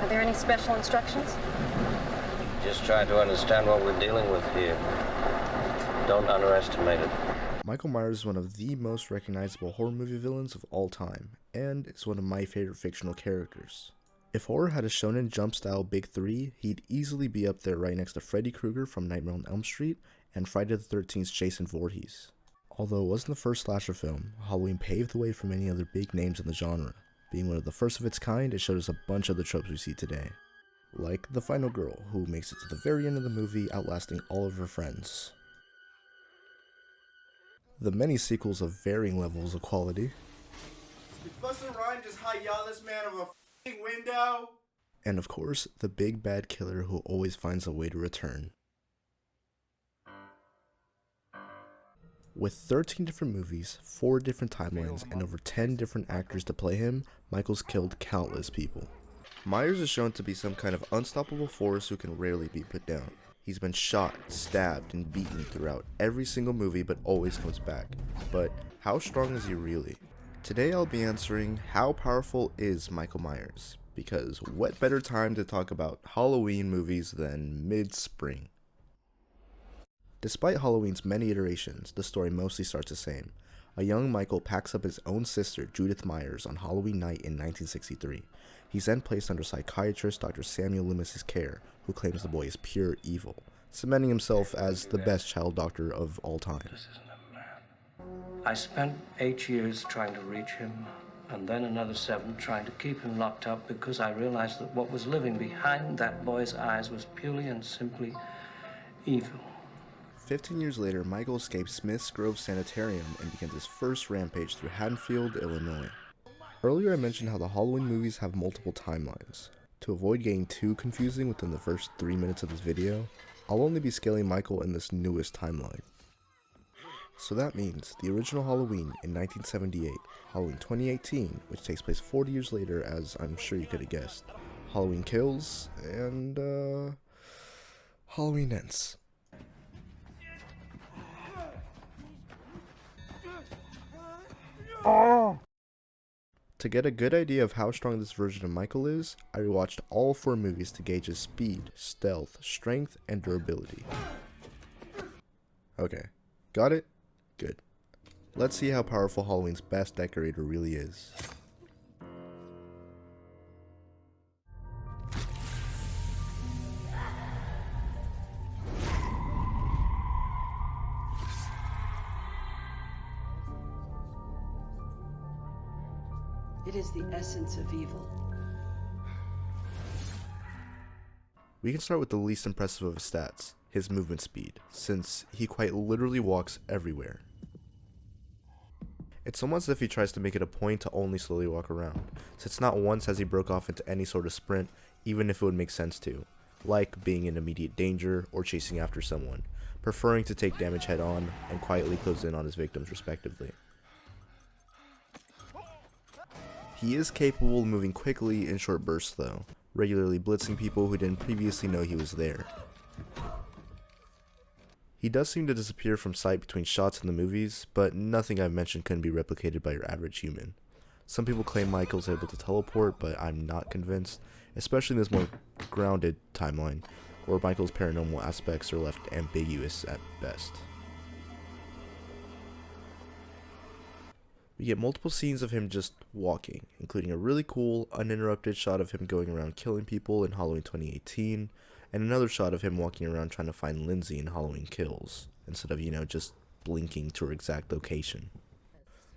Are there any special instructions? Just try to understand what we're dealing with here. Don't underestimate it. Michael Myers is one of the most recognizable horror movie villains of all time, and is one of my favorite fictional characters. If horror had a shonen jump style big three, he'd easily be up there right next to Freddy Krueger from Nightmare on Elm Street and Friday the 13th's Jason Voorhees. Although it wasn't the first slasher film, Halloween paved the way for many other big names in the genre. Being one of the first of its kind, it showed us a bunch of the tropes we see today. Like the final girl, who makes it to the very end of the movie, outlasting all of her friends. The many sequels of varying levels of quality. Did Busta Rhymes just hi-yah this man of a f***ing window? And of course, the big bad killer who always finds a way to return. With 13 different movies, 4 different timelines, and over 10 different actors to play him, Michael's killed countless people. Myers is shown to be some kind of unstoppable force who can rarely be put down. He's been shot, stabbed, and beaten throughout every single movie but always comes back. But how strong is he really? Today I'll be answering how powerful is Michael Myers, because what better time to talk about Halloween movies than mid-spring? Despite Halloween's many iterations, the story mostly starts the same. A young Michael packs up his own sister, Judith Myers, on Halloween night in 1963. He's then placed under psychiatrist Dr. Samuel Loomis's care, who claims the boy is pure evil, cementing himself as the best child doctor of all time. This isn't a man. I spent 8 years trying to reach him, and then another 7 trying to keep him locked up because I realized that what was living behind that boy's eyes was purely and simply evil. 15 years later, Michael escapes Smith's Grove Sanitarium and begins his first rampage through Haddonfield, Illinois. Earlier I mentioned how the Halloween movies have multiple timelines. To avoid getting too confusing within the first 3 minutes of this video, I'll only be scaling Michael in this newest timeline. So that means the original Halloween in 1978, Halloween 2018, which takes place 40 years later, as I'm sure you could have guessed, Halloween kills, and Halloween ends. To get a good idea of how strong this version of Michael is, I rewatched all 4 movies to gauge his speed, stealth, strength, and durability. Okay, got it? Good. Let's see how powerful Halloween's best decorator really is. It is the essence of evil. We can start with the least impressive of his stats, his movement speed, since he quite literally walks everywhere. It's almost as if he tries to make it a point to only slowly walk around, since not once has he broke off into any sort of sprint, even if it would make sense to, like being in immediate danger or chasing after someone, preferring to take damage head on and quietly close in on his victims respectively. He is capable of moving quickly in short bursts though, regularly blitzing people who didn't previously know he was there. He does seem to disappear from sight between shots in the movies, but nothing I've mentioned couldn't be replicated by your average human. Some people claim Michael's able to teleport, but I'm not convinced, especially in this more grounded timeline, where Michael's paranormal aspects are left ambiguous at best. We get multiple scenes of him just walking, including a really cool, uninterrupted shot of him going around killing people in Halloween 2018, and another shot of him walking around trying to find Lindsay in Halloween Kills, instead of, just blinking to her exact location.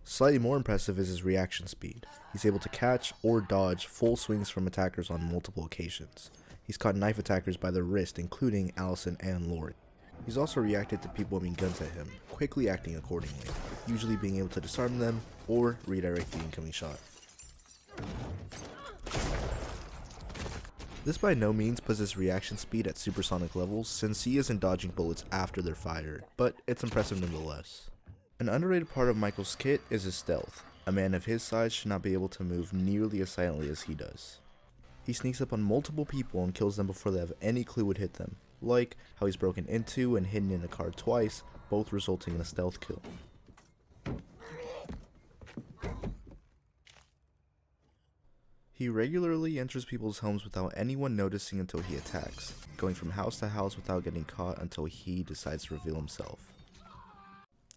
Slightly more impressive is his reaction speed. He's able to catch or dodge full swings from attackers on multiple occasions. He's caught knife attackers by the wrist, including Allison and Lori. He's also reacted to people aiming guns at him, quickly acting accordingly, usually being able to disarm them or redirect the incoming shot. This by no means puts his reaction speed at supersonic levels, since he isn't dodging bullets after they're fired, but it's impressive nonetheless. An underrated part of Michael's kit is his stealth. A man of his size should not be able to move nearly as silently as he does. He sneaks up on multiple people and kills them before they have any clue what hit them, like how he's broken into and hidden in a car twice, both resulting in a stealth kill. He regularly enters people's homes without anyone noticing until he attacks, going from house to house without getting caught until he decides to reveal himself.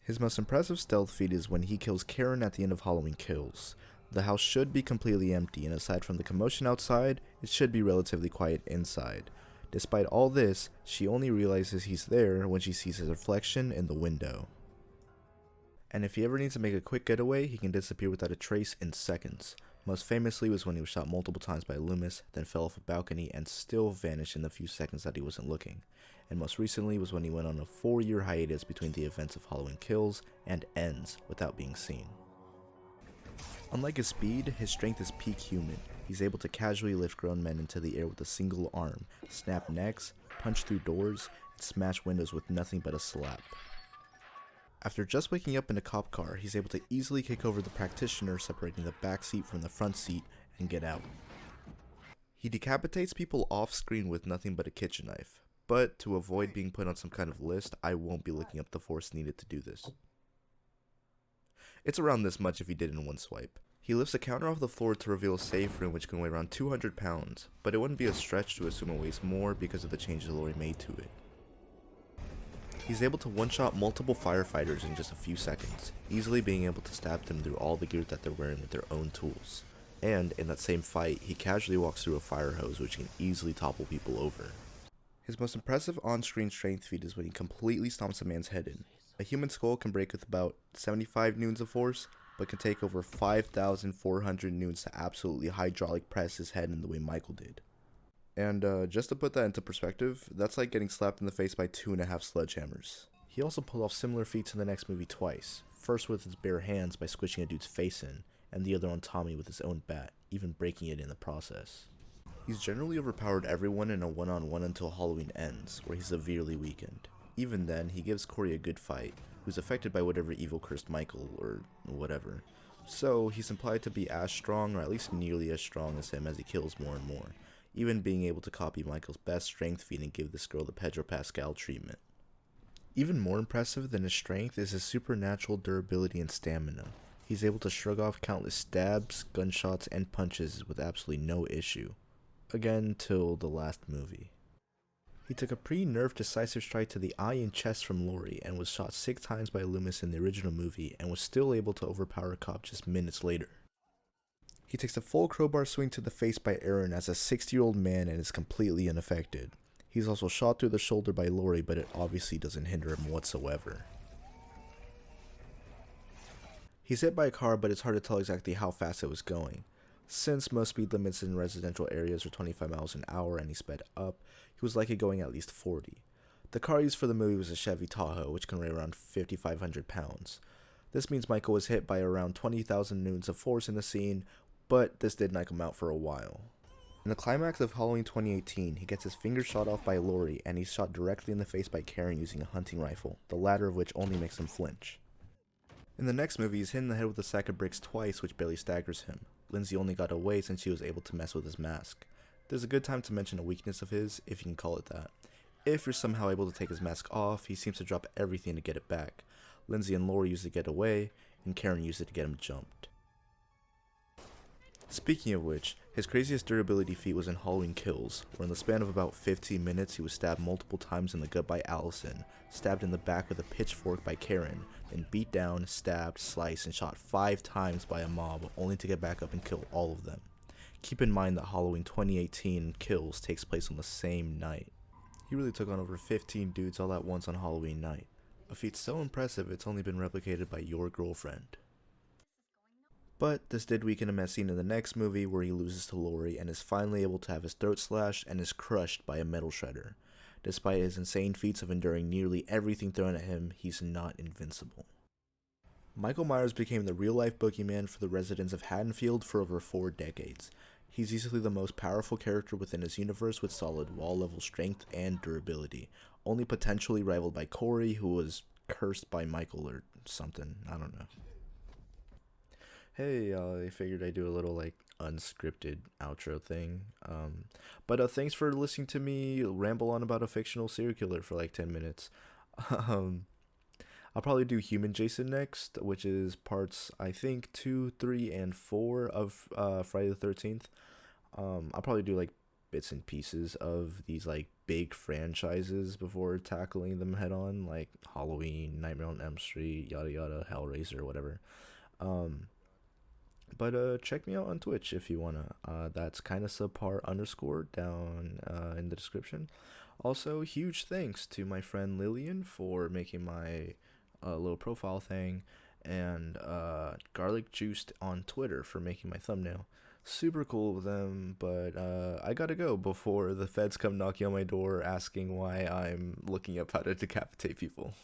His most impressive stealth feat is when he kills Karen at the end of Halloween Kills. The house should be completely empty, and aside from the commotion outside, it should be relatively quiet inside. Despite all this, she only realizes he's there when she sees his reflection in the window. And if he ever needs to make a quick getaway, he can disappear without a trace in seconds. Most famously was when he was shot multiple times by Loomis, then fell off a balcony and still vanished in the few seconds that he wasn't looking. And most recently was when he went on a 4-year hiatus between the events of Halloween Kills and Ends without being seen. Unlike his speed, his strength is peak human. He's able to casually lift grown men into the air with a single arm, snap necks, punch through doors, and smash windows with nothing but a slap. After just waking up in a cop car, he's able to easily kick over the practitioner separating the back seat from the front seat and get out. He decapitates people off screen with nothing but a kitchen knife, but to avoid being put on some kind of list, I won't be looking up the force needed to do this. It's around this much if he did it in one swipe. He lifts a counter off the floor to reveal a safe room which can weigh around 200 pounds, but it wouldn't be a stretch to assume it weighs more because of the changes Laurie made to it. He's able to one-shot multiple firefighters in just a few seconds, easily being able to stab them through all the gear that they're wearing with their own tools. And in that same fight, he casually walks through a fire hose which can easily topple people over. His most impressive on-screen strength feat is when he completely stomps a man's head in. A human skull can break with about 75 newtons of force, but can take over 5,400 newtons to absolutely hydraulic press his head in the way Michael did. And just to put that into perspective, that's like getting slapped in the face by 2.5 sledgehammers. He also pulled off similar feats in the next movie twice, first with his bare hands by squishing a dude's face in, and the other on Tommy with his own bat, even breaking it in the process. He's generally overpowered everyone in a one-on-one until Halloween Ends, where he's severely weakened. Even then, he gives Corey a good fight, who's affected by whatever evil cursed Michael, or whatever. So, he's implied to be as strong, or at least nearly as strong as him as he kills more and more, even being able to copy Michael's best strength feat and give this girl the Pedro Pascal treatment. Even more impressive than his strength is his supernatural durability and stamina. He's able to shrug off countless stabs, gunshots, and punches with absolutely no issue. Again, till the last movie. He took a pre-nerfed decisive strike to the eye and chest from Laurie and was shot 6 times by Loomis in the original movie and was still able to overpower a cop just minutes later. He takes a full crowbar swing to the face by Aaron as a 60-year-old man and is completely unaffected. He's also shot through the shoulder by Laurie, but it obviously doesn't hinder him whatsoever. He's hit by a car, but it's hard to tell exactly how fast it was going. Since most speed limits in residential areas are 25 miles an hour and he sped up, he was likely going at least 40. The car used for the movie was a Chevy Tahoe, which can weigh around 5,500 pounds. This means Michael was hit by around 20,000 newtons of force in the scene, but this did knock him out for a while. In the climax of Halloween 2018, he gets his finger shot off by Laurie, and he's shot directly in the face by Karen using a hunting rifle, the latter of which only makes him flinch. In the next movie, he's hit in the head with a sack of bricks twice, which barely staggers him. Lindsay only got away since she was able to mess with his mask. There's a good time to mention a weakness of his, if you can call it that. If you're somehow able to take his mask off, he seems to drop everything to get it back. Lindsay and Laurie used it to get away, and Karen used it to get him jumped. Speaking of which, his craziest durability feat was in Halloween Kills, where in the span of about 15 minutes he was stabbed multiple times in the gut by Allison, stabbed in the back with a pitchfork by Karen, then beat down, stabbed, sliced, and shot 5 times by a mob, only to get back up and kill all of them. Keep in mind that Halloween 2018 Kills takes place on the same night. He really took on over 15 dudes all at once on Halloween night. A feat so impressive it's only been replicated by your girlfriend. But this did weaken him as seen in the next movie where he loses to Laurie and is finally able to have his throat slashed and is crushed by a metal shredder. Despite his insane feats of enduring nearly everything thrown at him, he's not invincible. Michael Myers became the real-life boogeyman for the residents of Haddonfield for over 4 decades. He's easily the most powerful character within his universe with solid wall-level strength and durability, only potentially rivaled by Corey, who was cursed by Michael or something, I don't know. Hey, I figured I'd do a little unscripted outro thing. But thanks for listening to me ramble on about a fictional serial killer for 10 minutes. I'll probably do Human Jason next, which is parts I think 2, 3, and 4 of Friday the 13th. I'll probably do like bits and pieces of these like big franchises before tackling them head on, like Halloween, Nightmare on Elm Street, yada yada, Hellraiser, whatever. Um, but check me out on Twitch if you wanna. That's KindaSubpar underscore down in the description. Also, huge thanks to my friend Lillian for making my little profile thing, and Garlic Juiced on Twitter for making my thumbnail. Super cool with them, but I gotta go before the feds come knocking on my door asking why I'm looking up how to decapitate people.